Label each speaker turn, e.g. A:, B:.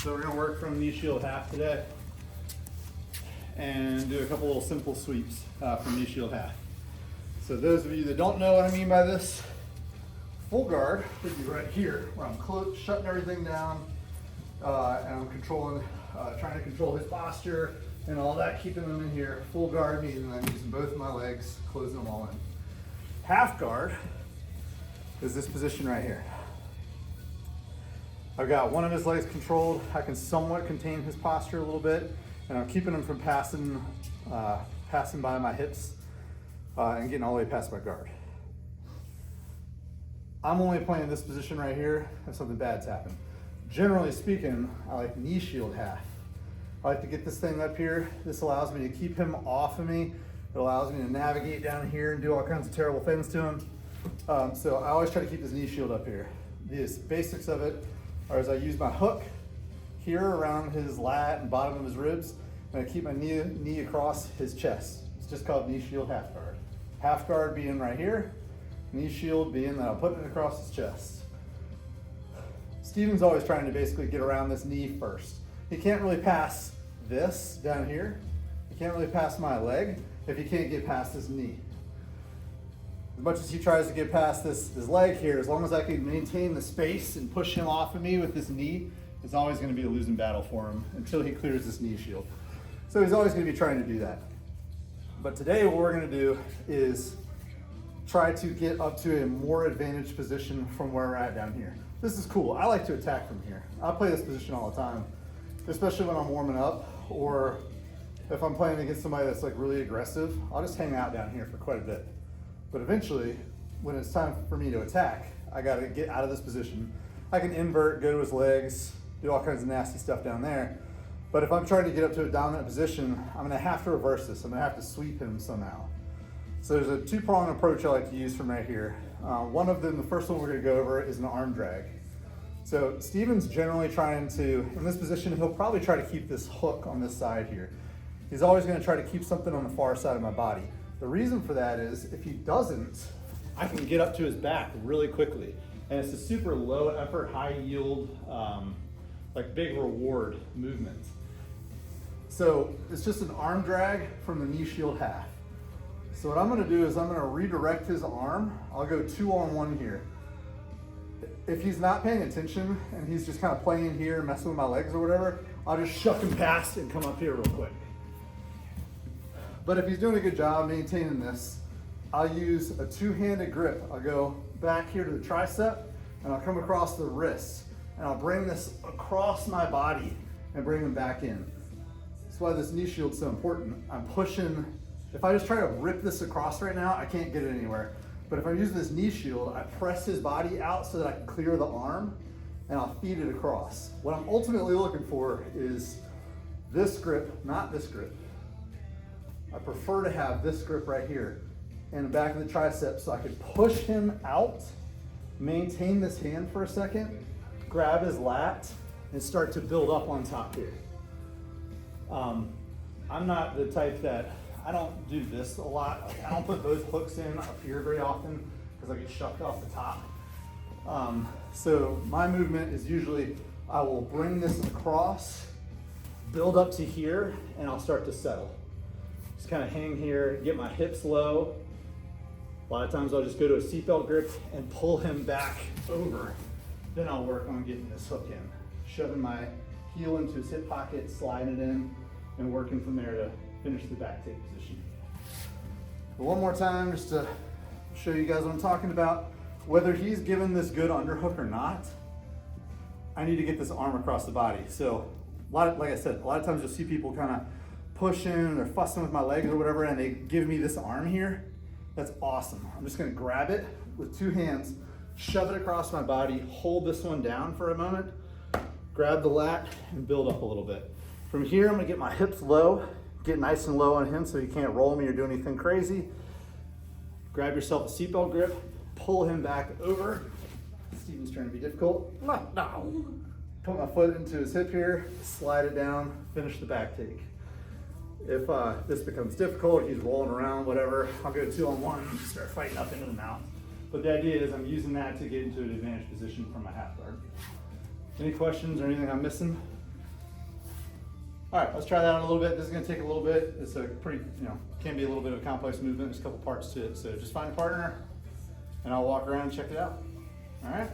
A: So we're gonna work from knee shield half today and do a couple little simple sweeps from knee shield half. So those of you that don't know what I mean by this, full guard would be right here where I'm shutting everything down and I'm controlling, trying to control his posture and all that, keeping them in here. Full guard means I'm using both of my legs, closing them all in. Half guard is this position right here. I've got one of his legs controlled. I can somewhat contain his posture a little bit, and I'm keeping him from passing by my hips and getting all the way past my guard. I'm only playing this position right here if something bad's happened. Generally speaking, I like knee shield half. I like to get this thing up here. This allows me to keep him off of me. It allows me to navigate down here and do all kinds of terrible things to him. So I always try to keep this knee shield up here. The basics of it are as I use my hook here around his lat and bottom of his ribs, and I keep my knee across his chest. It's just called knee shield half guard. Half guard being right here, knee shield being that I'm putting it across his chest. Steven's always trying to basically get around this knee first. He can't really pass this down here. He can't really pass my leg if he can't get past his knee. As much as he tries to get past this leg here, as long as I can maintain the space and push him off of me with this knee, it's always going to be a losing battle for him until he clears this knee shield. So he's always going to be trying to do that. But today what we're going to do is try to get up to a more advantaged position from where we're at down here. This is cool. I like to attack from here. I play this position all the time, especially when I'm warming up, or if I'm playing against somebody that's like really aggressive, I'll just hang out down here for quite a bit. But eventually, when it's time for me to attack, I gotta get out of this position. I can invert, go to his legs, do all kinds of nasty stuff down there. But if I'm trying to get up to a dominant position, I'm gonna have to reverse this. I'm gonna have to sweep him somehow. So there's a two-pronged approach I like to use from right here. One of them, the first one we're gonna go over, is an arm drag. So Steven's generally trying to, in this position, he'll probably try to keep this hook on this side here. He's always gonna try to keep something on the far side of my body. The reason for that is if he doesn't, I can get up to his back really quickly. And it's a super low effort, high yield, like big reward movement. So it's just an arm drag from the knee shield half. So what I'm gonna do is I'm gonna redirect his arm. I'll go 2-on-1 here. If he's not paying attention and he's just kind of playing here, messing with my legs or whatever, I'll just shuck him past and come up here real quick. But if he's doing a good job maintaining this, I'll use a two-handed grip. I'll go back here to the tricep and I'll come across the wrist and I'll bring this across my body and bring him back in. That's why this knee shield's so important. I'm pushing, if I just try to rip this across right now, I can't get it anywhere. But if I'm using this knee shield, I press his body out so that I can clear the arm and I'll feed it across. What I'm ultimately looking for is this grip, not this grip. I prefer to have this grip right here in the back of the tricep so I can push him out, maintain this hand for a second, grab his lat, and start to build up on top here. I'm not the type that, I don't do this a lot. Like, I don't put those hooks in up here very often because I get shucked off the top. So my movement is usually, I will bring this across, build up to here, and I'll start to settle. Just kind of hang here, get my hips low. A lot of times I'll just go to a seatbelt grip and pull him back over. Then I'll work on getting this hook in. Shoving my heel into his hip pocket, sliding it in, and working from there to finish the back take position. But one more time, just to show you guys what I'm talking about. Whether he's given this good underhook or not, I need to get this arm across the body. So, like I said, a lot of times you'll see people kind of pushing or fussing with my legs or whatever, and they give me this arm here. That's awesome. I'm just gonna grab it with two hands, shove it across my body, hold this one down for a moment, grab the lat, and build up a little bit. From here, I'm gonna get my hips low, get nice and low on him so he can't roll me or do anything crazy. Grab yourself a seatbelt grip, pull him back over. Steven's trying to be difficult. No. Put my foot into his hip here, slide it down, finish the back take. If this becomes difficult, he's rolling around, whatever, I'll go 2-on-1, start fighting up into the mount. But the idea is I'm using that to get into an advantage position from my half guard. Any questions or anything I'm missing? All right, let's try that out a little bit. This is gonna take a little bit. It's a pretty, can be a little bit of a complex movement. There's a couple parts to it. So just find a partner and I'll walk around and check it out. All right.